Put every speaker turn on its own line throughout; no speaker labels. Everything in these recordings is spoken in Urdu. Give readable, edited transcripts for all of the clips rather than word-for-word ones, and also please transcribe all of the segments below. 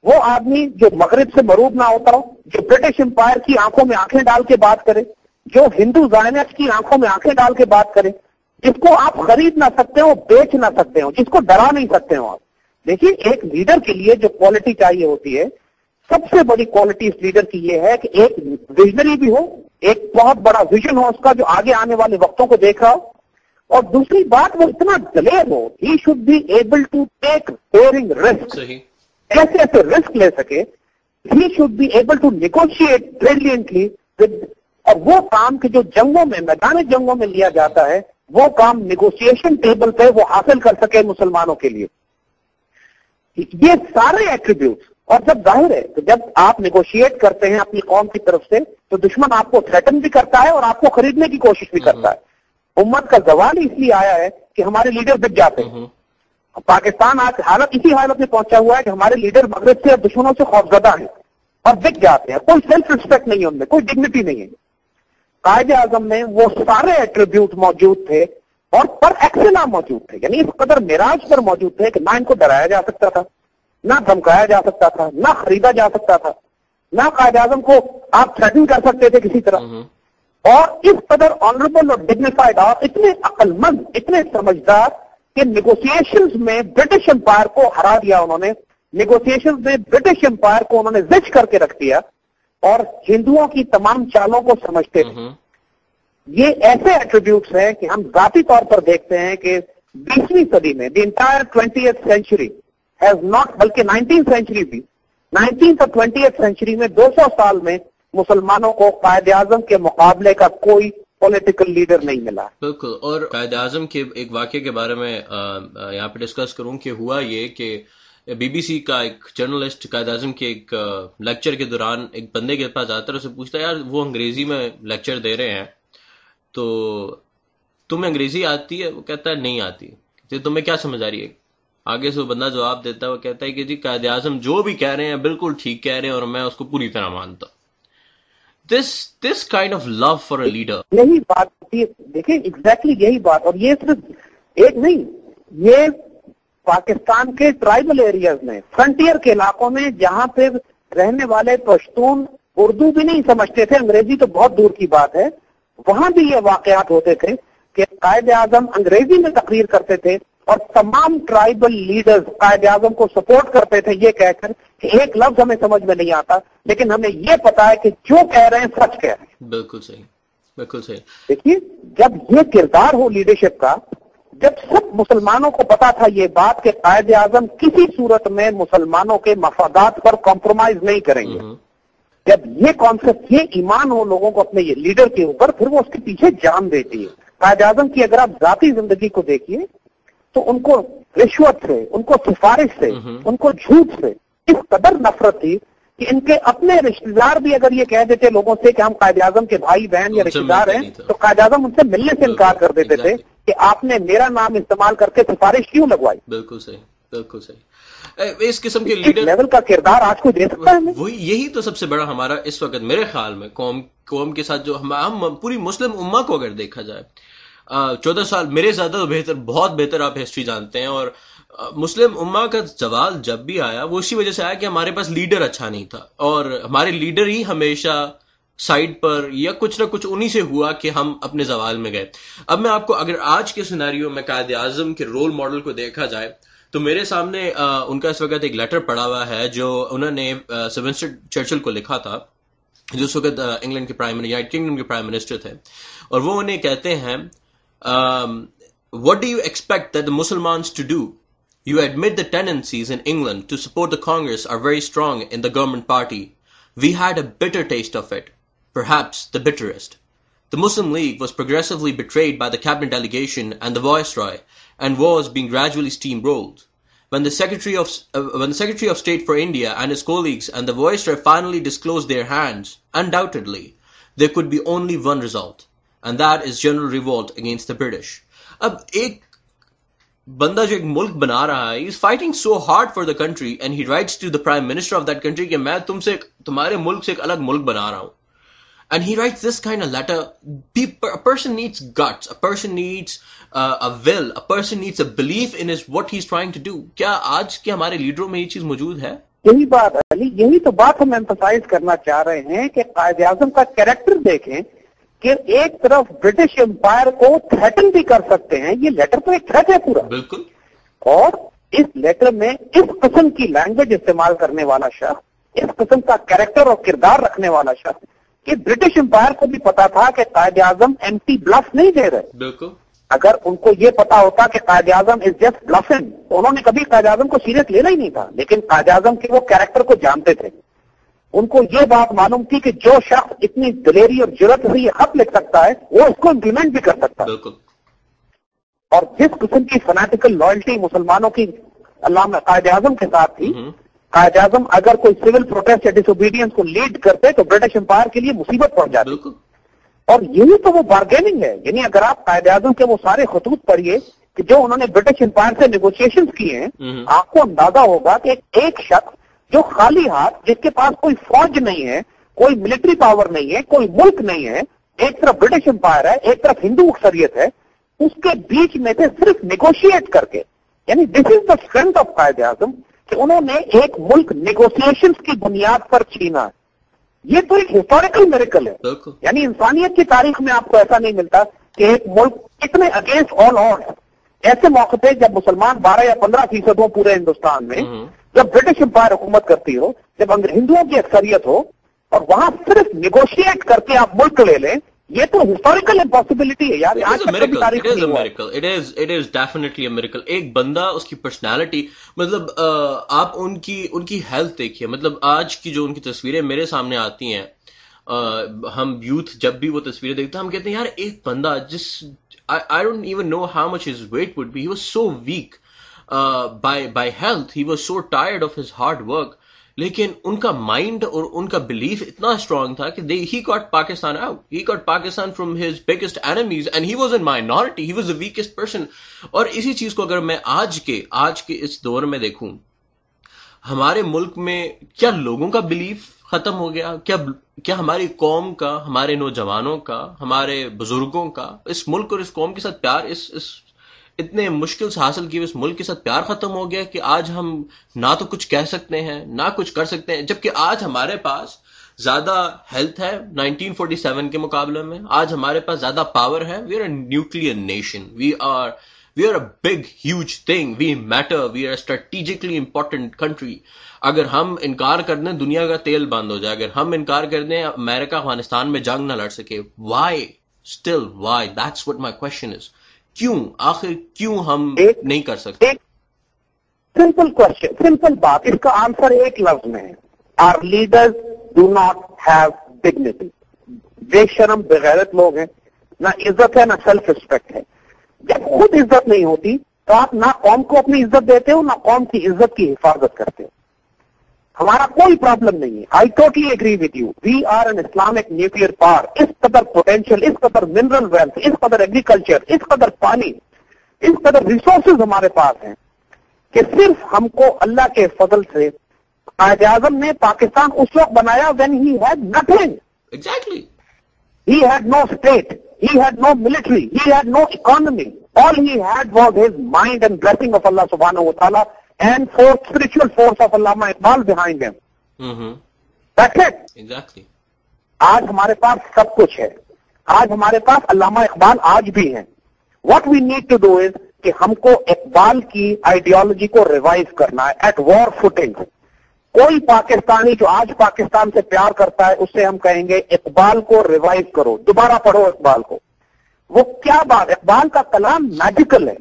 وہ آدمی جو مغرب سے مروب نہ ہوتا ہو, جو برٹش امپائر کی آنکھوں میں آنکھیں ڈال کے بات کرے, جو ہندو زائنسٹ کی آنکھوں میں آنکھیں ڈال کے بات کرے, جس کو آپ خرید نہ سکتے ہو, بیچ نہ سکتے ہو, جس کو ڈرا نہیں سکتے ہو آپ. دیکھیے ایک لیڈر کے لیے جو کوالٹی چاہیے ہوتی ہے, سب سے بڑی کوالٹی اس لیڈر کی یہ ہے کہ ایک ویژنری بھی ہو, ایک بہت بڑا ویژن ہو اس کا جو آگے آنے والے وقتوں کو دیکھ رہا ہو, اور دوسری بات وہ اتنا دلیر ہو, he should be able to take daring risk, ایسے ایسے رسک لے سکے, he should be able to negotiate brilliantly with, اور وہ کام کہ جو جنگوں میں, میدان جنگوں میں لیا جاتا ہے, وہ کام نیگوشیشن ٹیبل پہ وہ حاصل کر سکے مسلمانوں کے لیے. یہ سارے ایٹریبیوٹس, اور جب ظاہر ہے کہ جب آپ نیگوشیٹ کرتے ہیں اپنی قوم کی طرف سے تو دشمن آپ کو تھریٹن بھی کرتا ہے اور آپ کو خریدنے کی کوشش بھی کرتا ہے. امت کا زوال اس لیے آیا ہے کہ ہمارے لیڈر بک جاتے ہیں. پاکستان آج اسی حالت میں پہنچا ہوا ہے کہ ہمارے لیڈر مغرب سے اور دشمنوں سے خوفزدہ ہیں اور بک جاتے ہیں. کوئی سیلف رسپیکٹ نہیں ہے ان میں, کوئی ڈگنیٹی نہیں ہے. قائد اعظم میں وہ سارے ایٹریبیوٹ موجود تھے اور پر ایکسلا موجود تھے, یعنی اس قدر معراج پر موجود تھے کہ نہ ان کو ڈرایا جا سکتا تھا, نہ دھمکایا جا سکتا تھا, نہ خریدا جا سکتا تھا, نہ قائد اعظم کو آپ تھریٹن کر سکتے تھے کسی طرح. اور اس قدر آنریبل اور ڈگنیفائڈ اور اتنے عقل مند, اتنے سمجھدار کہ نیگوسیشنز میں برٹش امپائر کو ہرا دیا انہوں نے, نیگوسیشنز میں برٹش امپائر کو انہوں نے زچ کر کے رکھ دیا اور ہندوؤں کی تمام چالوں کو سمجھتے تھے. یہ ایسے ایٹریبیوٹس ہیں کہ ہم ذاتی طور پر دیکھتے ہیں کہ 20ویں صدی میں the entire 20th century has not, بلکہ 19th سینچری بھی, 19th اور 20th سینچری میں 200 سال میں مسلمانوں کو قائد اعظم کے مقابلے کا کوئی پولیٹیکل لیڈر نہیں ملا.
بالکل. اور قائد اعظم کے ایک واقعے کے بارے میں یہاں پہ ڈسکس کروں کہ ہوا یہ کہ بی بی سی کا ایک جرنلسٹ قائد اعظم کے ایک لیکچر کے دوران ایک بندے کے پاس آتا ہے, اسے پوچھتا ہے یار وہ انگریزی میں لیکچر دے رہے ہیں تو تمہیں انگریزی آتی ہے؟ وہ کہتا ہے نہیں آتی. تو تمہیں کیا سمجھ آ رہی ہے؟ آگے سے وہ بندہ جواب دیتا ہے, وہ کہتا ہے کہ جی قائد اعظم جو بھی کہہ رہے ہیں بالکل ٹھیک کہہ رہے ہیں اور میں اس کو پوری طرح مانتا ہوں. This kind of love for a leader.
یہی بات دیکھیں, ایگزیکٹلی یہی بات. اور یہ صرف ایک نہیں, یہ پاکستان کے ٹرائبل ایریاز میں, فرنٹیئر کے علاقوں میں جہاں پہ رہنے والے پشتون اردو بھی نہیں سمجھتے تھے, انگریزی تو بہت دور کی بات ہے, وہاں بھی یہ واقعات ہوتے تھے کہ قائد اعظم انگریزی میں تقریر کرتے تھے اور تمام ٹرائبل لیڈرز قائد اعظم کو سپورٹ کرتے تھے یہ کہہ کر کہ ایک لفظ ہمیں سمجھ میں نہیں آتا لیکن ہمیں یہ پتا ہے کہ جو کہہ رہے ہیں سچ کہہ رہے ہیں.
بالکل صحیح, بالکل صحیح.
دیکھیے جب یہ کردار ہو لیڈرشپ کا, جب سب مسلمانوں کو پتا تھا یہ بات کہ قائد اعظم کسی صورت میں مسلمانوں کے مفادات پر کمپرومائز نہیں کریں گے, جب یہ کانسیپٹ, یہ ایمان ہو لوگوں کو اپنے یہ لیڈر کے اوپر, پھر وہ اس کے پیچھے جان دیتی ہے. قائد اعظم کی اگر آپ ذاتی زندگی کو دیکھیے تو ان کو رشوت سے, ان کو سفارش سے, ان کو جھوٹ سے اس قدر نفرت تھی کہ ان کے اپنے رشتے دار بھی اگر یہ کہہ دیتے لوگوں سے کہ ہم قائد اعظم کے بھائی بہن یا رشتے دار ہیں تو قائد اعظم ان سے ملنے سے انکار کر دیتے تھے کہ آپ نے میرا نام استعمال کر کے سفارش کیوں لگوائی.
بالکل صحیح, بالکل صحیح. اس قسم کے لیڈر
لیول کا کردار آج کوئی دے سکتا ہے؟
وہی, یہی تو سب سے بڑا ہمارا اس وقت میرے خیال میں قوم کے ساتھ جو ہم پوری مسلم امہ کو اگر دیکھا جائے, 14 سال میرے زیادہ تو بہتر, بہت بہتر آپ ہسٹری جانتے ہیں, اور مسلم امہ کا زوال جب بھی آیا وہ اسی وجہ سے آیا کہ ہمارے پاس لیڈر اچھا نہیں تھا, اور ہمارے لیڈر ہی ہمیشہ سائڈ پر یا کچھ نہ کچھ انہی سے ہوا کہ ہم اپنے زوال میں گئے. اب میں آپ کو اگر آج کے سیناریو میں قائد اعظم کے رول ماڈل کو دیکھا جائے تو میرے سامنے ان کا اس وقت ایک لیٹر پڑا ہوا ہے جو انہوں نے سر ونسٹن چرچل کو لکھا تھا جو اس وقت انگلینڈ کے یونائیٹڈ کنگڈم کے پرائم منسٹر تھے, اور وہ انہیں کہتے ہیں what do you expect that the Muslims to do? You admit the tendencies in England to support the Congress are very strong in the government party. We had a bitter taste of it, perhaps the bitterest. The Muslim League was progressively betrayed by the cabinet delegation and the Viceroy, and was being gradually steamrolled. When the Secretary of State for India and his colleagues and the Viceroy finally disclosed their hands, undoubtedly, there could be only one result, and that is general revolt against the British. اب ایک بندہ جو ایک ملک بنا رہا ہے, he's fighting so hard for the country and he writes to the prime minister of that country کہ میں تمہارے ملک سے ایک الگ ملک بنا رہا ہوں, and he writes this kind of letter. A person needs guts, a person needs a will, a person needs a belief in what he's trying to do. کیا آج کے ہمارے لیڈروں میں یہ چیز موجود ہے؟
یہی بات علی، یہی تو بات ہم ایمفسائز کرنا چاہ رہے ہیں کہ قائد اعظم کا کیریکٹر دیکھیں کہ ایک طرف برٹش امپائر کو تھریٹن بھی کر سکتے ہیں، یہ لیٹر تو ایک تھریٹ ہے پورا،
بالکل،
اور اس لیٹر میں اس قسم کی لینگویج استعمال کرنے والا شخص، اس قسم کا کیریکٹر اور کردار رکھنے والا شخص، کہ برٹش امپائر کو بھی پتا تھا کہ قائد اعظم ایمٹی بلف نہیں دے رہے.
بالکل.
اگر ان کو یہ پتا ہوتا کہ قائد اعظم از جسٹ بلفنگ تو انہوں نے کبھی قائد اعظم کو سیریس لینا ہی نہیں تھا. لیکن قائد اعظم کے وہ کیریکٹر کو جانتے تھے، ان کو یہ بات معلوم تھی کہ جو شخص اتنی دلیری اور جرأت سے یہ خط لکھ سکتا ہے وہ اس کو امپلیمنٹ بھی کر سکتا ہے.
بالکل.
اور جس قسم کی فنیٹیکل لائلٹی مسلمانوں کی علامہ قائد اعظم کے ساتھ تھی، قائد اعظم اگر کوئی سول پروٹیسٹ یا ڈس اوبیڈینس کو لیڈ کرتے تو برٹش امپائر کے لیے مصیبت پہنچ جاتی.
بالکل.
اور یہی تو وہ بارگیننگ ہے. یعنی اگر آپ قائد اعظم کے وہ سارے خطوط پڑھیے کہ جو انہوں نے برٹش امپائر سے نیگوشیشن کیے ہیں، آپ کو اندازہ ہوگا کہ ایک شخص جو خالی ہاتھ، جس کے پاس کوئی فوج نہیں ہے، کوئی ملٹری پاور نہیں ہے، کوئی ملک نہیں ہے، ایک طرف برٹش امپائر ہے، ایک طرف ہندو اکثریت ہے، اس کے بیچ میں سے صرف نیگوشیٹ کر کے، یعنی دس is the strength of Quaid Azam کہ انہوں نے ایک ملک نیگوسیشنز کی بنیاد پر چھینا. یہ تو ایک ہسٹوریکل میریکل ہے. یعنی انسانیت کی تاریخ میں آپ کو ایسا نہیں ملتا کہ ایک ملک اتنے اگینسٹ آل آڈ، ایسے موقع پہ جب مسلمان 12 یا 15% ہو پورے ہندوستان میں، جب برٹش امپائر حکومت کرتی ہو، جب ہندوؤں کی اکثریت ہو، اور وہاں صرف نیگوشیٹ کر کے آپ ملک لے لیں، یہ تو ہسٹوریکل امپاسبلٹی ہے یار. آج تک کبھی تاریخ میں نہیں ہوا.
It is definitely a miracle. ایک بندہ، اس کی پرسنالٹی، مطلب آپ ان کی ہیلتھ دیکھیے. مطلب آج کی جو ان کی تصویریں میرے سامنے آتی ہیں، ہم یوتھ جب بھی وہ تصویریں دیکھتے ہیں ہم کہتے ہیں یار ایک بندہ جس I don't even know how much his weight would be. He was so weak by health. He was so tired of his hard work. لیکن ان کا مائنڈ اور ان کا بلیف اتنا اسٹرانگ تھا کہ he got Pakistan out. He got Pakistan from his biggest enemies and he was in minority. He was the weakest person. اور اسی چیز کو اگر میں آج کے اس دور میں دیکھوں، ہمارے ملک میں کیا لوگوں کا بلیف ختم ہو گیا؟ کیا ہماری قوم کا، ہمارے نوجوانوں کا، ہمارے بزرگوں کا اس ملک اور اس قوم کے ساتھ پیار، اس اتنے مشکل سے حاصل کیے اس ملک کے ساتھ پیار ختم ہو گیا کہ آج ہم نہ تو کچھ کہہ سکتے ہیں نہ کچھ کر سکتے ہیں؟ جبکہ آج ہمارے پاس زیادہ ہیلتھ ہے 1947 کے مقابلے میں، آج ہمارے پاس زیادہ پاور ہے. We are a nuclear nation. وی آر a big huge thing. We matter. We are a strategically important country. اگر ہم انکار کر دیں دنیا کا تیل بند ہو جائے. اگر ہم انکار کر دیں امریکہ افغانستان میں جنگ نہ لڑ سکے. Why? Still why? That's what my question is. کیوں؟ آخر کیوں ہم نہیں کر سکتے؟
ایک سمپل کوشچن، سمپل بات، اس کا آنسر ایک لفظ میں ہے. Our leaders do not have dignity. بے شرم بغیرت لوگ ہیں، نہ عزت ہے نہ سیلف ریسپیکٹ ہے. جب خود عزت نہیں ہوتی تو آپ نہ قوم کو اپنی عزت دیتے ہو نہ قوم کی عزت کی حفاظت کرتے ہو. ہمارا کوئی پرابلم نہیں ہے. I totally agree with you. We are an Islamic nuclear power. اس قدر پوٹینشیل، اس قدر منرل ویلتھ، اس قدر ایگریکلچر، اس قدر پانی، اس قدر ریسورسز ہمارے پاس ہیں کہ صرف ہم کو اللہ کے فضل سے قائد اعظم نے پاکستان اس وقت بنایا when he had nothing.
Exactly.
He had no state. He had no military. He had no economy. All he had was his mind and blessing of Allah subhanahu wa ta'ala and spiritual force of Allama Iqbal behind him. That's it.
Exactly.
آج ہمارے پاس سب کچھ ہے. آج ہمارے پاس علامہ اقبال آج بھی ہیں. What we need to do is کہ ہم کو اقبال کی آئیڈیالوجی کو ریوائز کرنا ہے at war footing. کوئی پاکستانی جو آج پاکستان سے پیار کرتا ہے اس سے ہم کہیں گے اقبال کو ریوائز کرو، دوبارہ پڑھو اقبال کو. وہ کیا بات، اقبال کا کلام میجیکل ہے.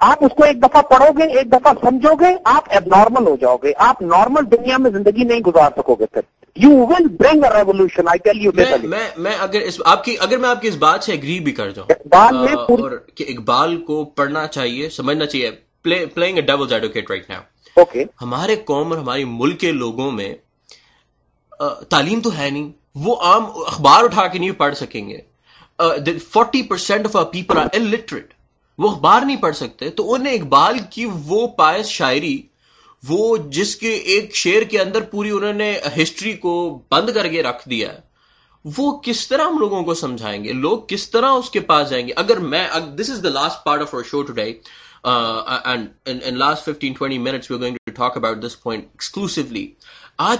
آپ اس کو ایک دفعہ پڑھو گے، ایک دفعہ سمجھو گے، آپ ایب نارمل ہو جاؤ گے. آپ نارمل دنیا میں زندگی نہیں گزار سکو گے. پھر you will bring a revolution. I tell you.
میں اگر میں آپ کی اس بات سے ایگری بھی کر جاؤں،
اقبال نے
اور کہ اقبال کو پڑھنا چاہیے، سمجھنا چاہیے. Playing a devil's advocate right now.
Okay,
ہمارے قوم اور ہماری ملک کے لوگوں میں تعلیم تو ہے نہیں، وہ عام اخبار اٹھا کے نہیں پڑھ سکیں گے. 40% of our people are illiterate. وہ اخبار نہیں پڑھ سکتے. تو انہیں اقبال کی وہ پائس شاعری، وہ جس کے ایک شعر کے اندر پوری انہوں نے ہسٹری کو بند کر کے رکھ دیا ہے، وہ کس طرح ہم لوگوں کو سمجھائیں گے؟ لوگ کس طرح اس کے پاس جائیں گے؟ اگر میں this is the last part of our show today. And in last 15-20 minutes we're going to to talk about this point exclusively. آج